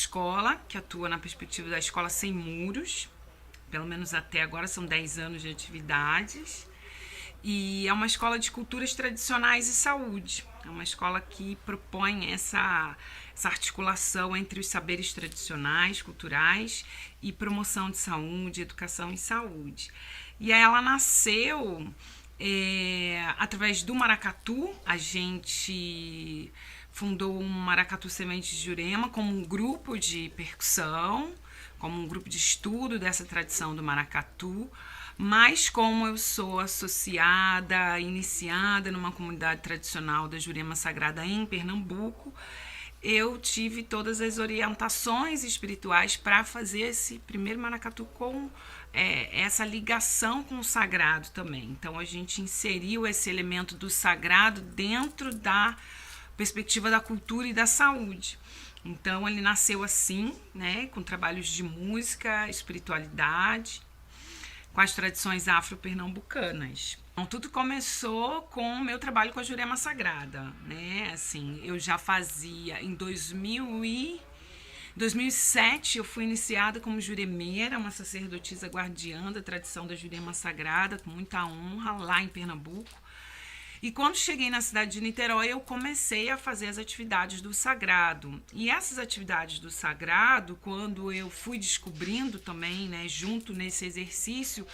escola que atua na perspectiva da Escola Sem Muros, pelo menos até agora são 10 anos de atividades. E é uma escola de culturas tradicionais e saúde. É uma escola que propõe essa articulação entre os saberes tradicionais, culturais e promoção de saúde, educação e saúde. E ela nasceu através do maracatu. A gente fundou um Maracatu Sementes de Jurema como um grupo de percussão, como um grupo de estudo dessa tradição do maracatu. Mas como eu sou associada, iniciada numa comunidade tradicional da Jurema Sagrada em Pernambuco, eu tive todas as orientações espirituais para fazer esse primeiro maracatu com essa ligação com o sagrado também. Então a gente inseriu esse elemento do sagrado dentro da perspectiva da cultura e da saúde. Então ele nasceu assim, né, com trabalhos de música, espiritualidade, com as tradições afro-pernambucanas. Então, tudo começou com o meu trabalho com a Jurema Sagrada, né? Assim, eu já fazia em 2007, eu fui iniciada como juremeira, uma sacerdotisa guardiã da tradição da Jurema Sagrada, com muita honra, lá em Pernambuco. E quando cheguei na cidade de Niterói, eu comecei a fazer as atividades do sagrado. E essas atividades do sagrado, quando eu fui descobrindo também, né, junto nesse exercício,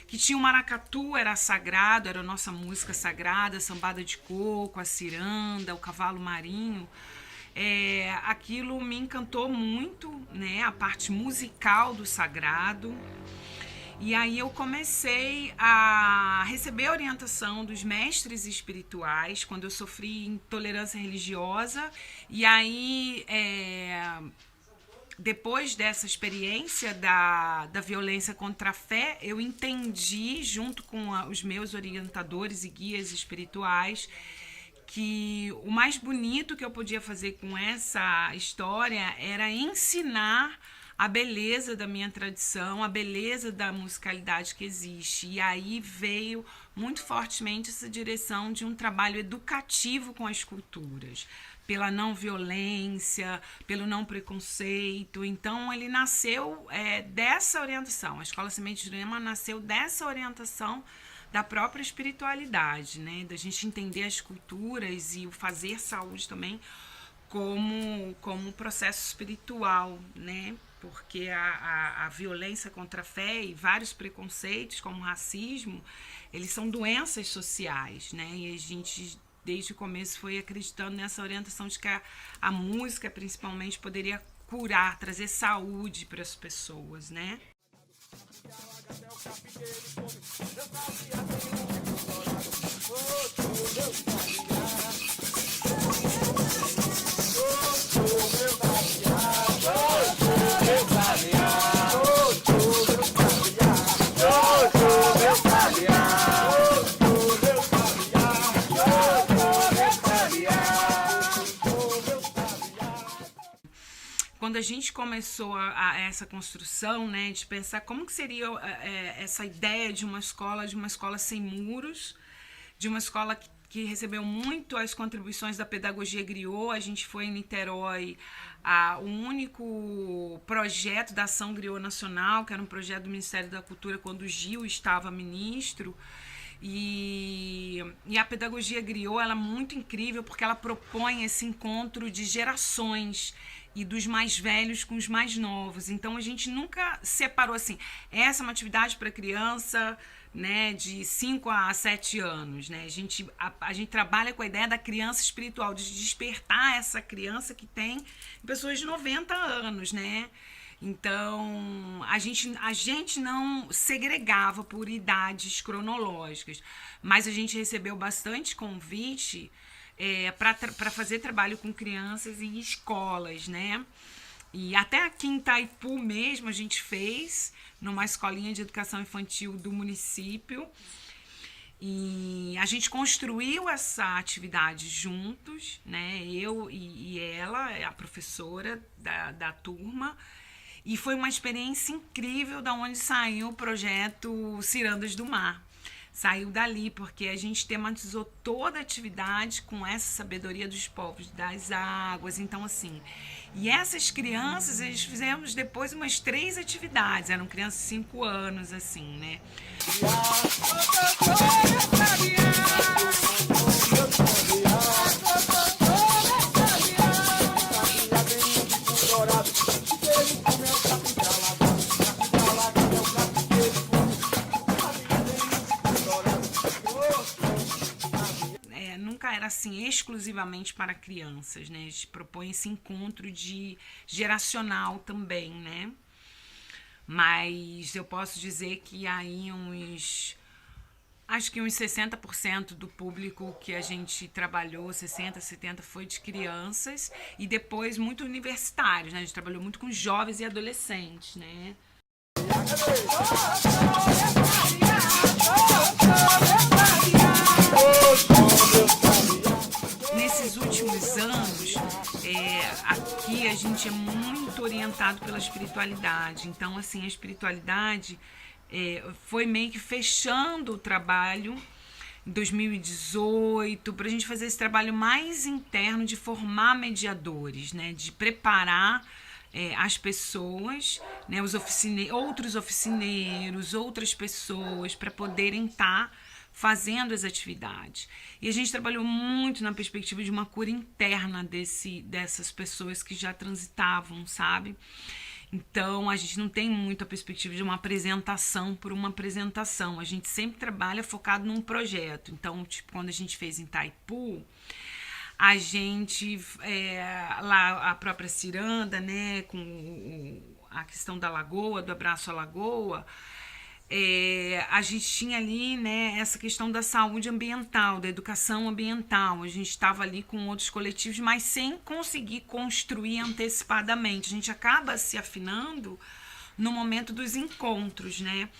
que tinha o maracatu, era sagrado, era a nossa música sagrada, a sambada de coco, a ciranda, o cavalo marinho, aquilo me encantou muito, né, a parte musical do sagrado. E aí eu comecei a receber a orientação dos mestres espirituais quando eu sofri intolerância religiosa. E aí, depois dessa experiência da violência contra a fé, eu entendi, junto com os meus orientadores e guias espirituais, que o mais bonito que eu podia fazer com essa história era ensinar a beleza da minha tradição, a beleza da musicalidade que existe. E aí veio muito fortemente essa direção de um trabalho educativo com as culturas, pela não violência, pelo não preconceito. Então ele nasceu dessa orientação. A Escola Semente de Jurema nasceu dessa orientação da própria espiritualidade, né? Da gente entender as culturas e o fazer saúde também como processo espiritual, né? Porque a violência contra a fé e vários preconceitos, como o racismo, eles são doenças sociais, né? E a gente, desde o começo, foi acreditando nessa orientação de que a música, principalmente, poderia curar, trazer saúde para as pessoas, né? Quando a gente começou essa construção, né, de pensar como que seria essa ideia de uma escola sem muros, de uma escola que recebeu muito as contribuições da pedagogia griot. A gente foi em Niterói, o único projeto da Ação Griot Nacional, que era um projeto do Ministério da Cultura quando o Gil estava ministro. E a pedagogia griot, ela é muito incrível porque ela propõe esse encontro de gerações e dos mais velhos com os mais novos. Então a gente nunca separou assim, essa é uma atividade para criança, né, de 5 a 7 anos, né? A gente trabalha com a ideia da criança espiritual, de despertar essa criança que tem pessoas de 90 anos, né? Então, a gente não segregava por idades cronológicas, mas a gente recebeu bastante convite para fazer trabalho com crianças em escolas, né? E até aqui em Itaipu mesmo a gente fez, numa escolinha de educação infantil do município. E a gente construiu essa atividade juntos, né? Eu e ela, a professora da turma. E foi uma experiência incrível da onde saiu o projeto Cirandas do Mar. saiu dali, porque a gente tematizou toda a atividade com essa sabedoria dos povos, das águas. Então, assim, e essas crianças, eles fizemos depois umas 3 atividades, eram crianças de 5 anos, assim, né? Nunca era assim exclusivamente para crianças, né? A gente propõe esse encontro geracional também, né? Mas eu posso dizer que aí acho que uns 60% do público que a gente trabalhou, 60, 70, foi de crianças e depois muito universitários, né? A gente trabalhou muito com jovens e adolescentes, né? Nesses últimos anos, aqui a gente é muito orientado pela espiritualidade. Então, assim, a espiritualidade foi meio que fechando o trabalho em 2018 para a gente fazer esse trabalho mais interno de formar mediadores, né? De preparar as pessoas, né? Outros oficineiros, outras pessoas para poderem estar fazendo as atividades. E a gente trabalhou muito na perspectiva de uma cura interna dessas pessoas que já transitavam, sabe? Então, a gente não tem muito a perspectiva de uma apresentação por uma apresentação. A gente sempre trabalha focado num projeto. Então, tipo, quando a gente fez em Itaipu, a gente, lá a própria ciranda, né, com a questão da lagoa, do abraço à lagoa, a gente tinha ali, né, essa questão da saúde ambiental, da educação ambiental. A gente estava ali com outros coletivos, mas sem conseguir construir antecipadamente. A gente acaba se afinando no momento dos encontros, né?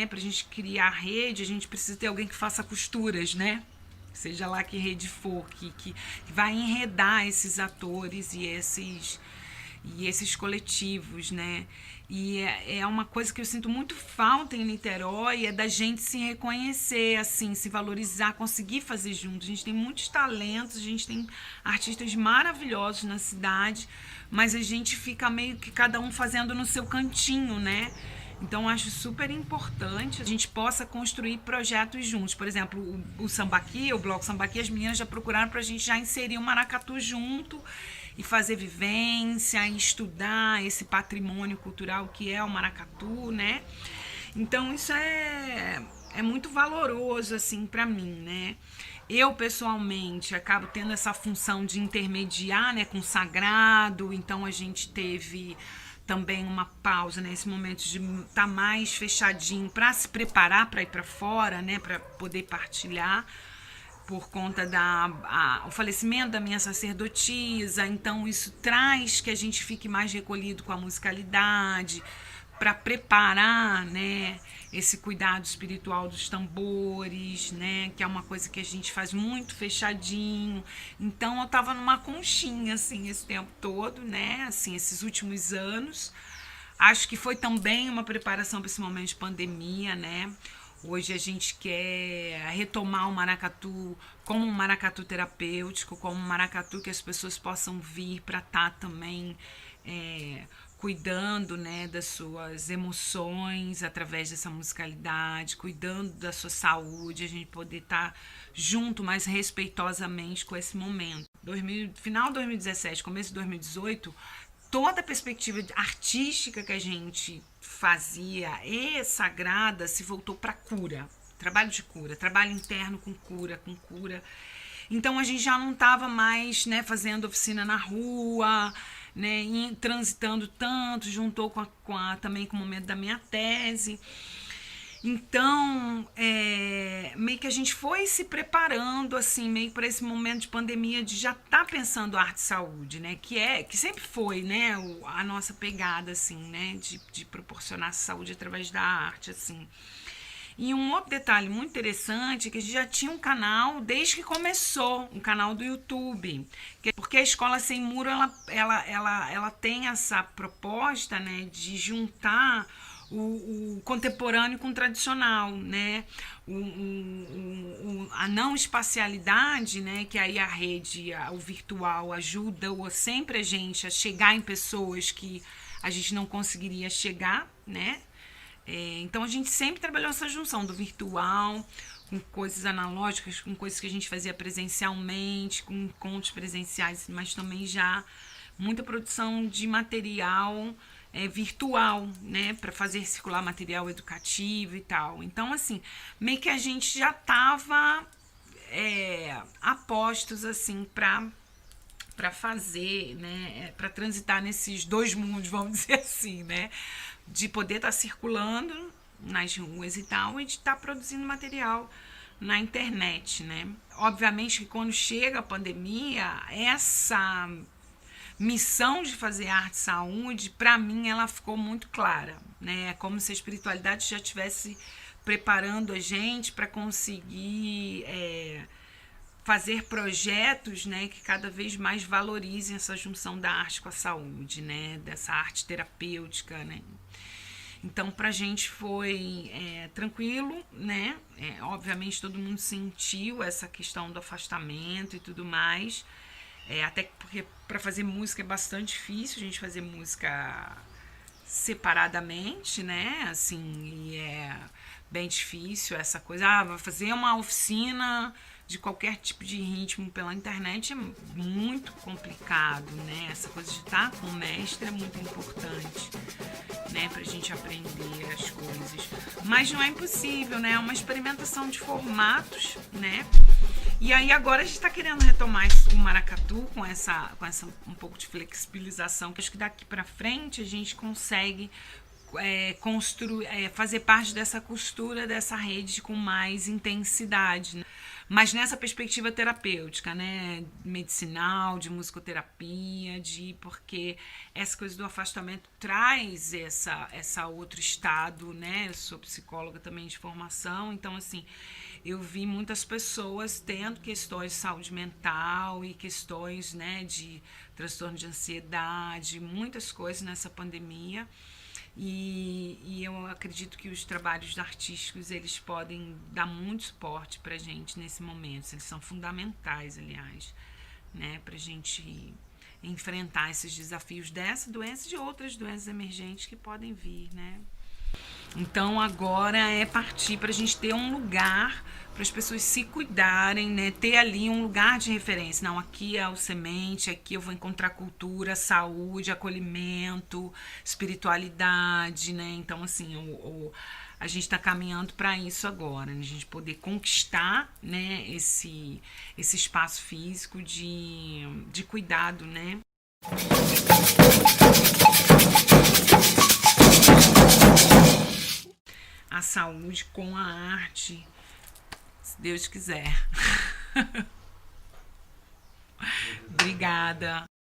Para a gente criar rede, a gente precisa ter alguém que faça costuras, né? Seja lá que rede for, que vai enredar esses atores e esses coletivos, né? E é uma coisa que eu sinto muito falta em Niterói, é da gente se reconhecer, assim, se valorizar, conseguir fazer junto. A gente tem muitos talentos, a gente tem artistas maravilhosos na cidade, mas a gente fica meio que cada um fazendo no seu cantinho, né? Então, acho super importante a gente possa construir projetos juntos. Por exemplo, o Sambaqui, o Bloco Sambaqui, as meninas já procuraram para a gente já inserir o maracatu junto e fazer vivência, e estudar esse patrimônio cultural que é o maracatu, né? Então, isso é muito valoroso, assim, para mim, né? Eu, pessoalmente, acabo tendo essa função de intermediar, né, com o sagrado. Então, a gente teve também uma pausa nesse momento de estar mais fechadinho para se preparar para ir para fora, né, para poder partilhar, por conta o falecimento da minha sacerdotisa. Então isso traz que a gente fique mais recolhido com a musicalidade, para preparar, né, esse cuidado espiritual dos tambores, né, que é uma coisa que a gente faz muito fechadinho. Então eu tava numa conchinha, assim, esse tempo todo, né, assim, esses últimos anos. Acho que foi também uma preparação para esse momento de pandemia, né. Hoje a gente quer retomar o maracatu como um maracatu terapêutico, como um maracatu que as pessoas possam vir para estar também cuidando, né, das suas emoções através dessa musicalidade, cuidando da sua saúde, a gente poder estar junto mais respeitosamente com esse momento. Final de 2017, começo de 2018, toda a perspectiva artística que a gente fazia e sagrada se voltou para cura, trabalho de cura, trabalho interno com cura. Então a gente já não estava mais, né, fazendo oficina na rua, né, transitando tanto, juntou também com o momento da minha tese. Então, meio que a gente foi se preparando, assim, meio para esse momento de pandemia, de já estar pensando arte e saúde, né? Que sempre foi, né, a nossa pegada, assim, né? De proporcionar saúde através da arte, assim. E um outro detalhe muito interessante é que a gente já tinha um canal desde que começou, um canal do YouTube. Porque a Escola Sem Muro, ela tem essa proposta, né, de juntar o contemporâneo com o tradicional, né? A não espacialidade, né? Que aí a rede, o virtual ajuda sempre a gente a chegar em pessoas que a gente não conseguiria chegar, né? Então a gente sempre trabalhou essa junção do virtual com coisas analógicas, com coisas que a gente fazia presencialmente, com encontros presenciais, mas também já muita produção de material virtual, né, para fazer circular material educativo e tal. Então, assim, meio que a gente já tava a postos, assim, para fazer, né, para transitar nesses dois mundos, vamos dizer assim, né, de poder estar circulando nas ruas e tal, e de estar produzindo material na internet, né. Obviamente que quando chega a pandemia, essa missão de fazer arte e saúde, para mim, ela ficou muito clara, né? É como se a espiritualidade já estivesse preparando a gente para conseguir fazer projetos, né, que cada vez mais valorizem essa junção da arte com a saúde, né, dessa arte terapêutica, né. Então, pra gente foi tranquilo, né? Obviamente todo mundo sentiu essa questão do afastamento e tudo mais. Até porque para fazer música é bastante difícil a gente fazer música separadamente, né? Assim, e é bem difícil essa coisa. Vai fazer uma oficina de qualquer tipo de ritmo pela internet é muito complicado, né? Essa coisa de estar com o mestre é muito importante, né? Pra gente aprender as coisas. Mas não é impossível, né? É uma experimentação de formatos, né? E aí agora a gente está querendo retomar o maracatu com essa um pouco de flexibilização, que acho que daqui para frente a gente consegue construir, fazer parte dessa costura dessa rede com mais intensidade, né? Mas nessa perspectiva terapêutica, né, medicinal, de musicoterapia, porque essa coisa do afastamento traz essa outro estado, né? Eu sou psicóloga também de formação, então assim, eu vi muitas pessoas tendo questões de saúde mental e questões, né, de transtorno de ansiedade, muitas coisas nessa pandemia. E eu acredito que os trabalhos artísticos eles podem dar muito suporte para a gente nesse momento. Eles são fundamentais, aliás, né, para a gente enfrentar esses desafios dessa doença e de outras doenças emergentes que podem vir, né? Então agora é partir para a gente ter um lugar para as pessoas se cuidarem, né? Ter ali um lugar de referência. Não, aqui é o semente, aqui eu vou encontrar cultura, saúde, acolhimento, espiritualidade, né? Então, assim, a gente está caminhando para isso agora, né? A gente poder conquistar, né, esse espaço físico de cuidado, né? A saúde com a arte, se Deus quiser. Obrigada.